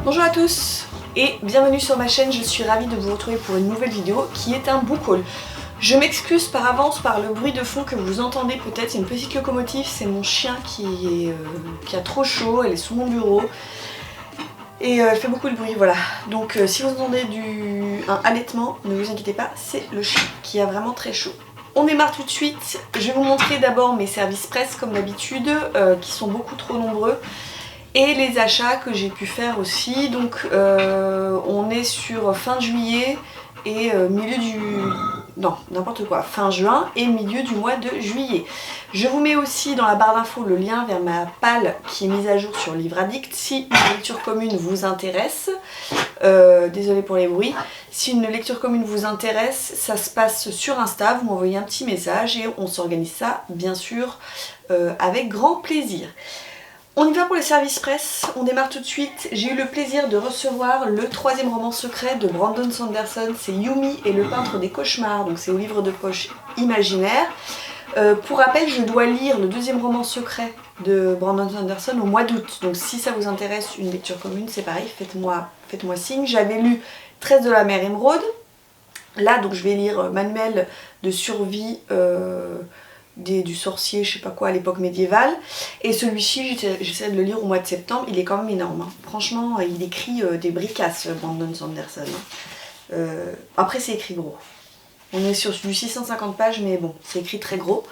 Bonjour à tous et bienvenue sur ma chaîne, je suis ravie de vous retrouver pour une nouvelle vidéo qui est un book haul. Je m'excuse par avance par le bruit de fond que vous entendez peut-être, c'est une petite locomotive, c'est mon chien qui a trop chaud, elle est sous mon bureau et elle fait beaucoup de bruit, voilà. Donc si vous entendez un halètement, ne vous inquiétez pas, c'est le chien qui a vraiment très chaud. On démarre tout de suite, je vais vous montrer d'abord mes services presse comme d'habitude, qui sont beaucoup trop nombreux. Et les achats que j'ai pu faire aussi, donc on est sur fin juillet et milieu du... non, n'importe quoi, fin juin et milieu du mois de juillet. Je vous mets aussi dans la barre d'infos le lien vers ma palle qui est mise à jour sur Livre Addict si une lecture commune vous intéresse. Désolée pour les bruits. Si une lecture commune vous intéresse, ça se passe sur Insta, vous m'envoyez un petit message et on s'organise ça bien sûr avec grand plaisir. On y va pour les services presse, on démarre tout de suite. J'ai eu le plaisir de recevoir le 3e roman secret de Brandon Sanderson, c'est Yumi et le peintre des cauchemars, donc c'est au livre de poche imaginaire. Pour rappel, je dois lire le 2e roman secret de Brandon Sanderson au mois d'août, donc si ça vous intéresse une lecture commune, c'est pareil, faites-moi signe. J'avais lu 13 de la mer émeraude, là donc je vais lire Manuel de survie du sorcier, je sais pas quoi, à l'époque médiévale. Et celui-ci, j'essaie de le lire au mois de septembre, il est quand même énorme. Hein. Franchement, il écrit des bricasses, Brandon Sanderson. Après, c'est écrit gros. On est sur du 650 pages, mais bon, c'est écrit très gros.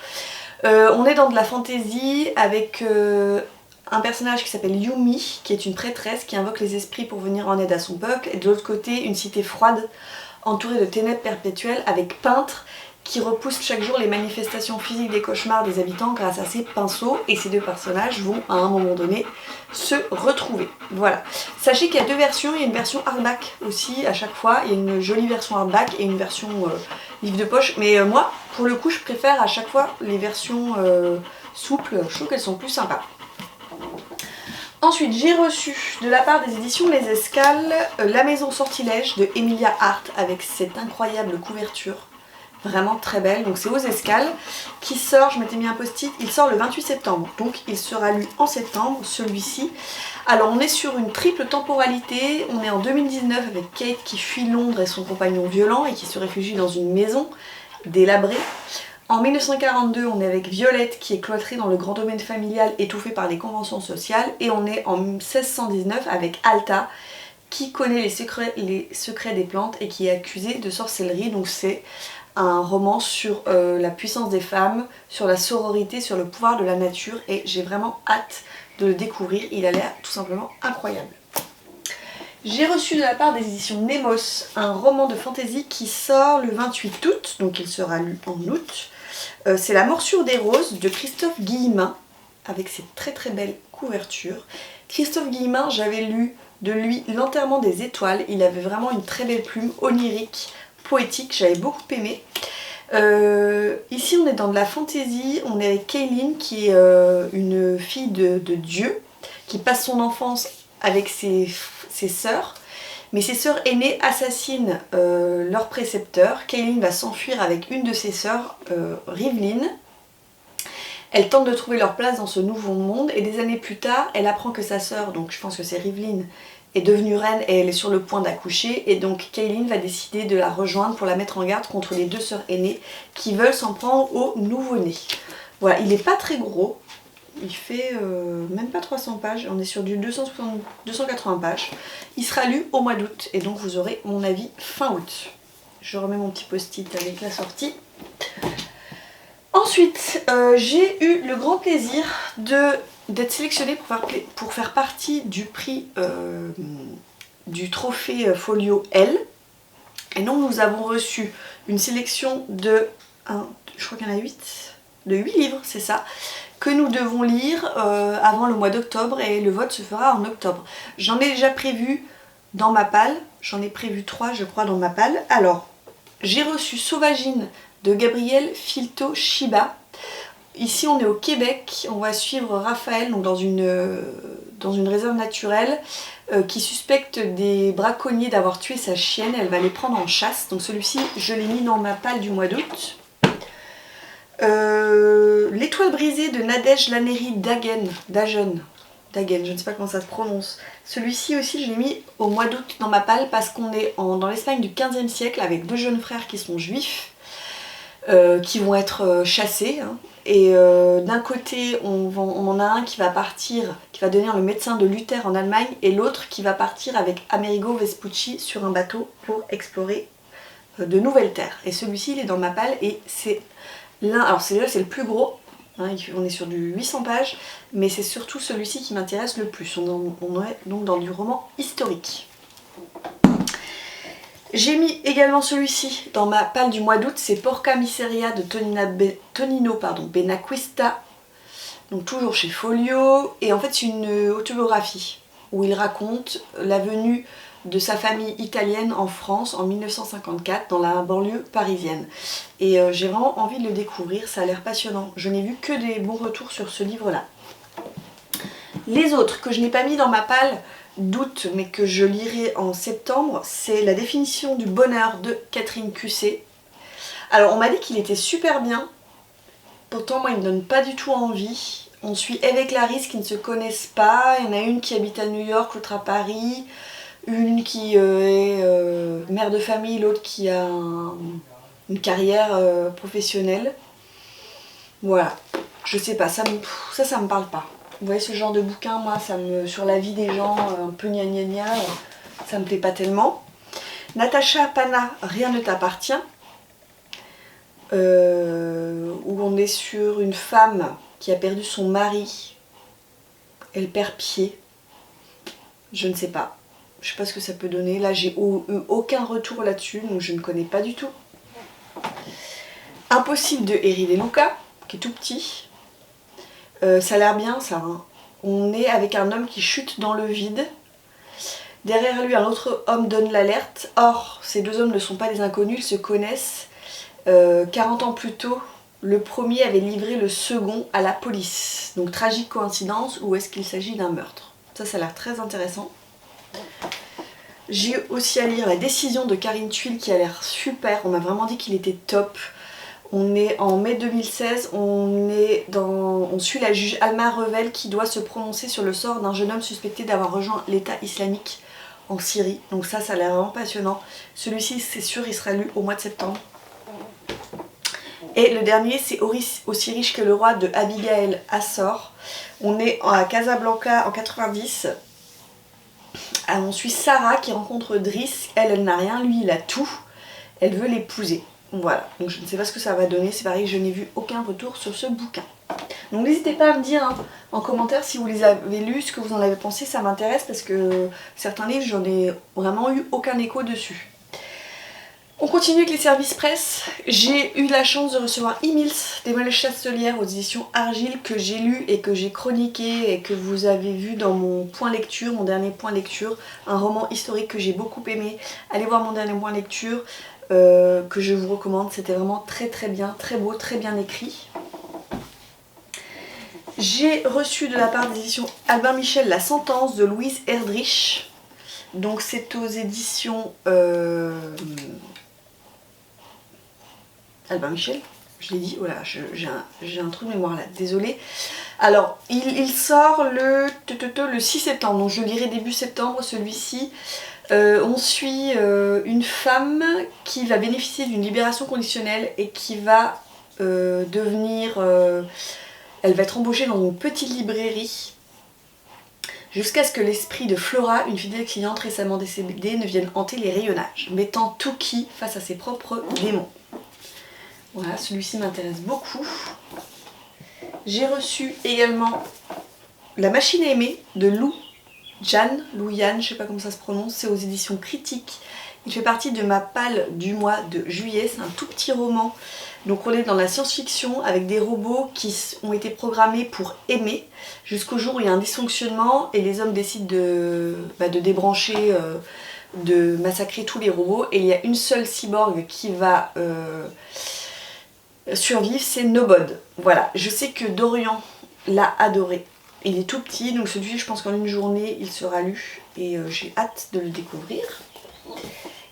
On est dans de la fantasy avec un personnage qui s'appelle Yumi, qui est une prêtresse qui invoque les esprits pour venir en aide à son peuple. Et de l'autre côté, une cité froide, entourée de ténèbres perpétuelles, avec peintres qui repousse chaque jour les manifestations physiques des cauchemars des habitants grâce à ses pinceaux, et ces deux personnages vont à un moment donné se retrouver. Voilà. Sachez qu'il y a deux versions, il y a une version hardback aussi à chaque fois, il y a une jolie version hardback et une version livre de poche, mais moi pour le coup je préfère à chaque fois les versions souples, je trouve qu'elles sont plus sympas. Ensuite, j'ai reçu de la part des éditions Les Escales La Maison Sortilège de Emilia Hart avec cette incroyable couverture. Vraiment très belle, donc c'est aux Escales, qui sort, je m'étais mis un post-it, il sort le 28 septembre, donc il sera lu en septembre, celui-ci. Alors on est sur une triple temporalité, on est en 2019 avec Kate qui fuit Londres et son compagnon violent et qui se réfugie dans une maison délabrée. En 1942, on est avec Violette qui est cloîtrée dans le grand domaine familial étouffée par les conventions sociales, et on est en 1619 avec Alta qui connaît les secrets des plantes et qui est accusée de sorcellerie, donc c'est un roman sur la puissance des femmes, sur la sororité, sur le pouvoir de la nature, et j'ai vraiment hâte de le découvrir, il a l'air tout simplement incroyable. J'ai reçu de la part des éditions Nemos un roman de fantasy qui sort le 28 août, donc il sera lu en août. C'est La morsure des roses de Christophe Guillemin, avec ses très très belles couvertures. Christophe Guillemin, j'avais lu de lui L'enterrement des étoiles, il avait vraiment une très belle plume onirique, poétique, j'avais beaucoup aimé. Ici on est dans de la fantaisie, on est avec Kaylin qui est une fille de Dieu qui passe son enfance avec ses sœurs, mais ses sœurs aînées assassinent leur précepteur. Kaylin va s'enfuir avec une de ses sœurs, Rivelyne. Elle tente de trouver leur place dans ce nouveau monde, et des années plus tard elle apprend que sa sœur, donc je pense que c'est Rivelyne, est devenue reine et elle est sur le point d'accoucher, et donc Kaylin va décider de la rejoindre pour la mettre en garde contre les deux sœurs aînées qui veulent s'en prendre au nouveau-né. Voilà, il n'est pas très gros, il fait même pas 300 pages, on est sur du 280 pages. Il sera lu au mois d'août et donc vous aurez mon avis fin août. Je remets mon petit post-it avec la sortie. Ensuite, j'ai eu le grand plaisir d'être sélectionnée pour faire partie du prix du trophée Folio L. Et donc nous avons reçu une sélection de, je crois qu'il y en a 8 livres, c'est ça, que nous devons lire avant le mois d'octobre, et le vote se fera en octobre. J'en ai déjà prévu dans ma palle, j'en ai prévu 3 je crois dans ma palle. Alors, j'ai reçu Sauvagine de Gabriel Filto Shiba. Ici on est au Québec, on va suivre Raphaël donc dans une réserve naturelle qui suspecte des braconniers d'avoir tué sa chienne, elle va les prendre en chasse. Donc celui-ci je l'ai mis dans ma palle du mois d'août. L'étoile brisée de Nadège Laneri Dagen, Dagen, je ne sais pas comment ça se prononce. Celui-ci aussi je l'ai mis au mois d'août dans ma palle parce qu'on est dans l'Espagne du 15e siècle avec deux jeunes frères qui sont juifs, qui vont être chassés. Hein. Et d'un côté on en a un qui va partir, qui va devenir le médecin de Luther en Allemagne, et l'autre qui va partir avec Amerigo Vespucci sur un bateau pour explorer de nouvelles terres. Et celui-ci il est dans ma palle et c'est l'un, alors c'est le plus gros. Hein, on est sur du 800 pages, mais c'est surtout celui-ci qui m'intéresse le plus. On est donc dans du roman historique. J'ai mis également celui-ci dans ma palle du mois d'août, c'est Porca Miseria de Tonino Benacquista, donc toujours chez Folio, et en fait c'est une autobiographie où il raconte la venue de sa famille italienne en France en 1954 dans la banlieue parisienne. Et j'ai vraiment envie de le découvrir, ça a l'air passionnant. Je n'ai vu que des bons retours sur ce livre-là. Les autres que je n'ai pas mis dans ma palle d'août mais que je lirai en septembre, c'est La définition du bonheur de Catherine Cusset. Alors on m'a dit qu'il était super bien, pourtant moi il me donne pas du tout envie. On suit Eve et Clarisse qui ne se connaissent pas, il y en a une qui habite à New York, l'autre à Paris, une qui est mère de famille, l'autre qui a une carrière professionnelle. Voilà, je sais pas, ça me parle pas. Vous voyez ce genre de bouquin, moi, sur la vie des gens, un peu gna gna gna, ça me plaît pas tellement. Natacha Pana, Rien ne t'appartient, où on est sur une femme qui a perdu son mari, elle perd pied, je ne sais pas. Je sais pas ce que ça peut donner. Là, j'ai eu aucun retour là-dessus, donc je ne connais pas du tout. Impossible de Eri De Luca, qui est tout petit. Ça a l'air bien, ça. Hein. On est avec un homme qui chute dans le vide. Derrière lui, un autre homme donne l'alerte. Or, ces deux hommes ne sont pas des inconnus, ils se connaissent. 40 ans plus tôt, le premier avait livré le second à la police. Donc, tragique coïncidence, ou est-ce qu'il s'agit d'un meurtre? Ça a l'air très intéressant. J'ai aussi à lire La décision de Karine Thuil qui a l'air super, on m'a vraiment dit qu'il était top. On est en mai 2016, on suit la juge Alma Revel qui doit se prononcer sur le sort d'un jeune homme suspecté d'avoir rejoint l'État islamique en Syrie. Donc ça a l'air vraiment passionnant. Celui-ci c'est sûr il sera lu au mois de septembre. Et le dernier c'est Aussi riche que le roi de Abigail Assor. On est à Casablanca en 90. On suit Sarah qui rencontre Driss, elle n'a rien, lui il a tout, elle veut l'épouser. Voilà, donc je ne sais pas ce que ça va donner, c'est pareil, je n'ai vu aucun retour sur ce bouquin. Donc n'hésitez pas à me dire hein, en commentaire si vous les avez lus, ce que vous en avez pensé, ça m'intéresse parce que certains livres j'en ai vraiment eu aucun écho dessus. On continue avec les services presse. J'ai eu la chance de recevoir Emils d'Emmanuel Chastelière aux éditions Argile que j'ai lu et que j'ai chroniqué et que vous avez vu dans mon point lecture, mon dernier point lecture, un roman historique que j'ai beaucoup aimé. Allez voir mon dernier point lecture que je vous recommande, c'était vraiment très très bien, très beau, très bien écrit. J'ai reçu de la part des éditions Albin Michel La sentence de Louise Erdrich. Donc c'est aux éditions Albin Michel, je l'ai dit, voilà, j'ai un trou de mémoire là, désolée. Alors, il sort le 6 septembre, donc je le lirai début septembre celui-ci. On suit une femme qui va bénéficier d'une libération conditionnelle et qui va devenir... elle va être embauchée dans une petite librairie jusqu'à ce que l'esprit de Flora, une fidèle cliente récemment décédée, ne vienne hanter les rayonnages, mettant Touki face à ses propres démons. Voilà, celui-ci m'intéresse beaucoup. J'ai reçu également La machine à aimer de Lou Yann, je sais pas comment ça se prononce, c'est aux éditions Critiques. Il fait partie de ma palle du mois de juillet, c'est un tout petit roman. Donc on est dans la science-fiction avec des robots qui ont été programmés pour aimer jusqu'au jour où il y a un dysfonctionnement et les hommes décident de débrancher, de massacrer tous les robots. Et il y a une seule cyborg qui va survivre, c'est Nobod. Voilà, je sais que Dorian l'a adoré. Il est tout petit, donc celui-ci je pense qu'en une journée il sera lu et j'ai hâte de le découvrir.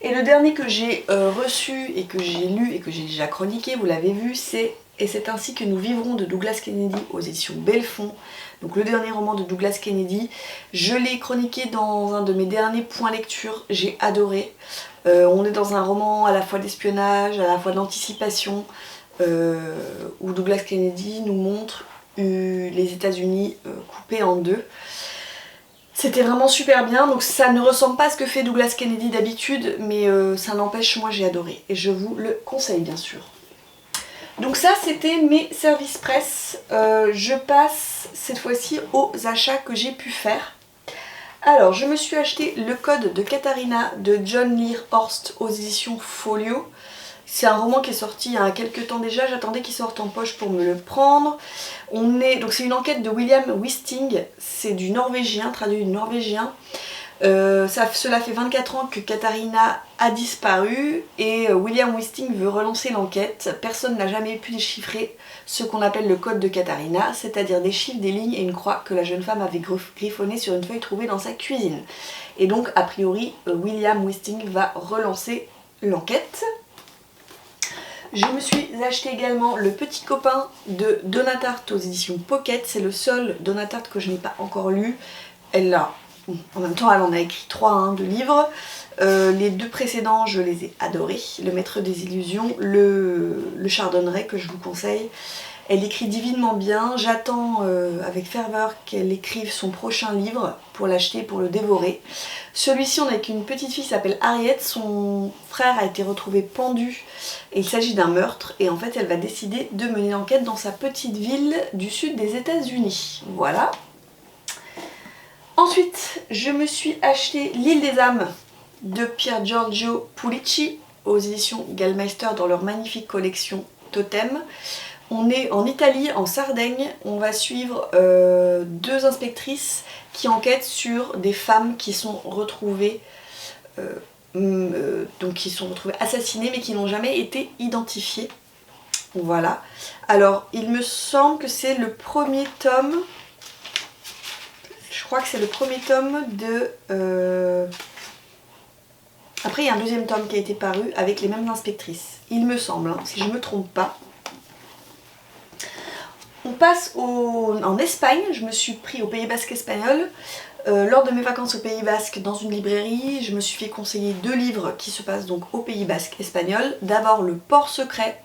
Et le dernier que j'ai reçu et que j'ai lu et que j'ai déjà chroniqué, vous l'avez vu, c'est et c'est ainsi que nous vivrons de Douglas Kennedy aux éditions Belfond. Donc le dernier roman de Douglas Kennedy. Je l'ai chroniqué dans un de mes derniers points lecture, j'ai adoré. On est dans un roman à la fois d'espionnage, à la fois d'anticipation, où Douglas Kennedy nous montre les États-Unis coupés en deux. C'était vraiment super bien, donc ça ne ressemble pas à ce que fait Douglas Kennedy d'habitude, mais ça n'empêche, moi j'ai adoré et je vous le conseille bien sûr. Donc ça c'était mes services presse. Je passe cette fois-ci aux achats que j'ai pu faire. Alors je me suis acheté Le Code de Katharina de John Lear Horst aux éditions Folio. C'est un roman qui est sorti il y a quelques temps déjà, j'attendais qu'il sorte en poche pour me le prendre. Donc c'est une enquête de William Wisting, c'est du norvégien, traduit du norvégien. Cela fait 24 ans que Katharina a disparu et William Wisting veut relancer l'enquête. Personne n'a jamais pu déchiffrer ce qu'on appelle le code de Katharina, c'est-à-dire des chiffres, des lignes et une croix que la jeune femme avait griffonné sur une feuille trouvée dans sa cuisine. Et donc a priori William Wisting va relancer l'enquête. Je me suis acheté également Le Petit Copain de Donna Tartt aux éditions Pocket. C'est le seul Donna Tartt que je n'ai pas encore lu. En même temps, elle en a écrit 3 de livres. Les 2 précédents, je les ai adorés. Le Maître des Illusions, le Chardonneret que je vous conseille. Elle écrit divinement bien. J'attends avec ferveur qu'elle écrive son prochain livre pour l'acheter, pour le dévorer. Celui-ci, on a qu'une petite fille qui s'appelle Harriet. Son frère a été retrouvé pendu et il s'agit d'un meurtre. Et en fait, elle va décider de mener l'enquête dans sa petite ville du sud des États-Unis. Voilà. Ensuite, je me suis acheté L'Île des âmes de Pier Giorgio Pulici aux éditions Gallmeister dans leur magnifique collection Totem. On est en Italie, en Sardaigne. On va suivre 2 inspectrices qui enquêtent sur des femmes qui sont retrouvées, assassinées mais qui n'ont jamais été identifiées. Voilà. Alors, il me semble que c'est le premier tome. Je crois que c'est le premier tome de... Après, il y a un deuxième tome qui a été paru avec les mêmes inspectrices. Il me semble, hein, si je ne me trompe pas. On passe en Espagne. Je me suis pris au Pays Basque espagnol. Lors de mes vacances au Pays Basque, dans une librairie, je me suis fait conseiller 2 livres qui se passent donc au Pays Basque espagnol. D'abord, Le Port Secret.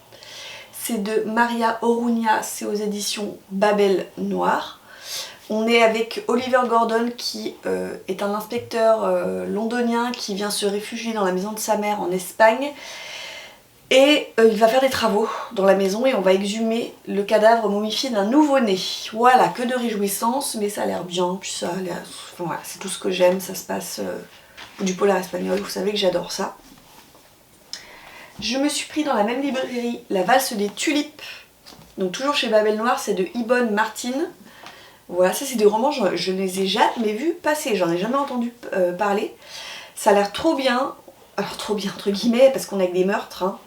C'est de Maria Orunha, c'est aux éditions Babel Noir. On est avec Oliver Gordon qui est un inspecteur londonien qui vient se réfugier dans la maison de sa mère en Espagne. Et il va faire des travaux dans la maison et on va exhumer le cadavre momifié d'un nouveau-né. Voilà, que de réjouissance, mais ça a l'air bien, puis ça a l'air... Enfin, voilà, c'est tout ce que j'aime, ça se passe du polar espagnol, vous savez que j'adore ça. Je me suis pris dans la même librairie La Valse des Tulipes, donc toujours chez Babel Noir, c'est de Ibon Martin. Voilà, ça c'est des romans, je ne les ai jamais vus passer, j'en ai jamais entendu parler. Ça a l'air trop bien, alors trop bien entre guillemets, parce qu'on a que des meurtres. Hein.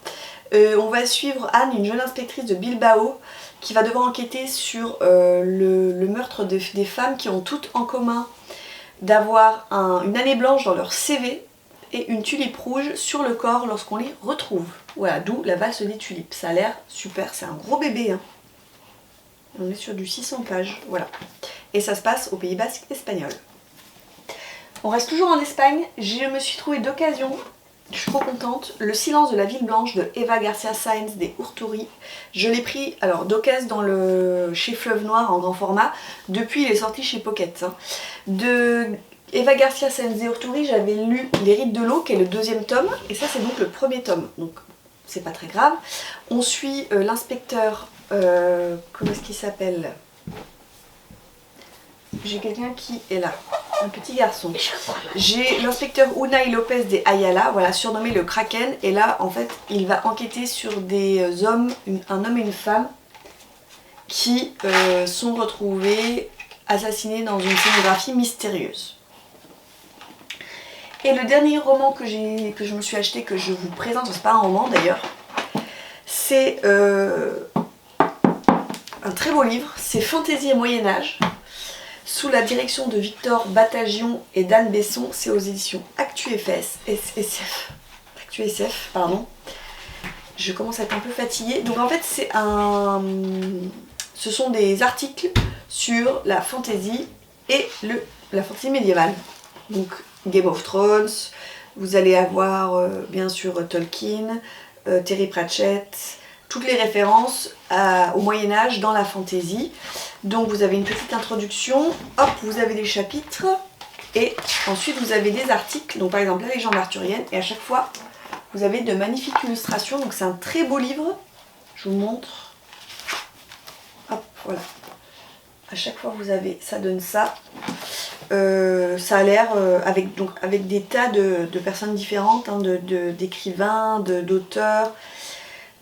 On va suivre Anne, une jeune inspectrice de Bilbao, qui va devoir enquêter sur le meurtre des femmes qui ont toutes en commun d'avoir une année blanche dans leur CV et une tulipe rouge sur le corps lorsqu'on les retrouve. Voilà, d'où La Valse des Tulipes. Ça a l'air super, c'est un gros bébé. Hein. On est sur du 600 pages, voilà. Et ça se passe au Pays Basque espagnol. On reste toujours en Espagne. Je me suis trouvée d'occasion, je suis trop contente, Le Silence de la Ville Blanche de Eva Garcia Sáenz de Urturi. Je l'ai pris alors d'occasion chez Fleuve Noir en grand format. Depuis, il est sorti chez Pocket. Hein. De Eva Garcia Sáenz de Urturi, j'avais lu Les Rites de l'eau, qui est le 2e tome. Et ça, c'est donc le 1er tome. Donc, c'est pas très grave. On suit l'inspecteur... comment est-ce qu'il s'appelle? J'ai quelqu'un qui est là, un petit garçon. J'ai l'inspecteur Unai Lopez de Ayala, voilà, surnommé le Kraken. Et là, en fait, il va enquêter sur des hommes, un homme et une femme, qui sont retrouvés assassinés dans une scénographie mystérieuse. Et le dernier roman que je me suis acheté, que je vous présente, c'est pas un roman d'ailleurs, c'est... un très beau livre, c'est Fantaisie et Moyen-Âge, sous la direction de Victor Batagion et d'Anne Besson, c'est aux éditions Actu SF, pardon. je commence à être un peu fatiguée. Donc en fait ce sont des articles sur la fantasy et la fantasy médiévale. Donc Game of Thrones, vous allez avoir bien sûr Tolkien, Terry Pratchett, toutes les références au Moyen-Âge dans la fantasy. Donc vous avez une petite introduction, hop, vous avez des chapitres, et ensuite vous avez des articles, donc par exemple la légende arthurienne, et à chaque fois vous avez de magnifiques illustrations, donc c'est un très beau livre. Je vous montre. Hop, voilà. À chaque fois vous avez, ça donne ça. Ça a l'air avec des tas de personnes différentes, hein, d'écrivains, d'auteurs,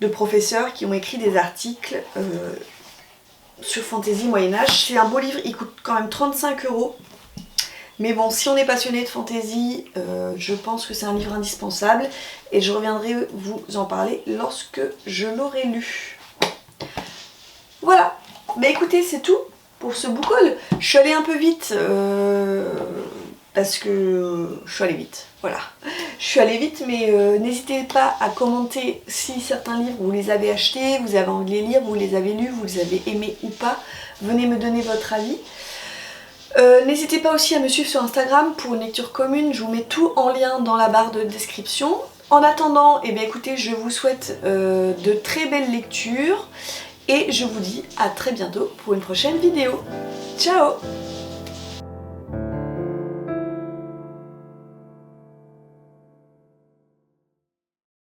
de professeurs qui ont écrit des articles sur Fantasy Moyen-Âge. C'est un beau livre, il coûte quand même 35 €. Mais bon, si on est passionné de fantasy, je pense que c'est un livre indispensable et je reviendrai vous en parler lorsque je l'aurai lu. Voilà, bah écoutez, c'est tout pour ce book haul. Je suis allée un peu vite parce que je suis allée vite, voilà. Je suis allée vite, mais n'hésitez pas à commenter si certains livres vous les avez achetés, vous avez envie de les lire, vous les avez lus, vous les avez aimés ou pas. Venez me donner votre avis. N'hésitez pas aussi à me suivre sur Instagram pour une lecture commune, je vous mets tout en lien dans la barre de description. En attendant, eh bien, écoutez, je vous souhaite de très belles lectures et je vous dis à très bientôt pour une prochaine vidéo. Ciao!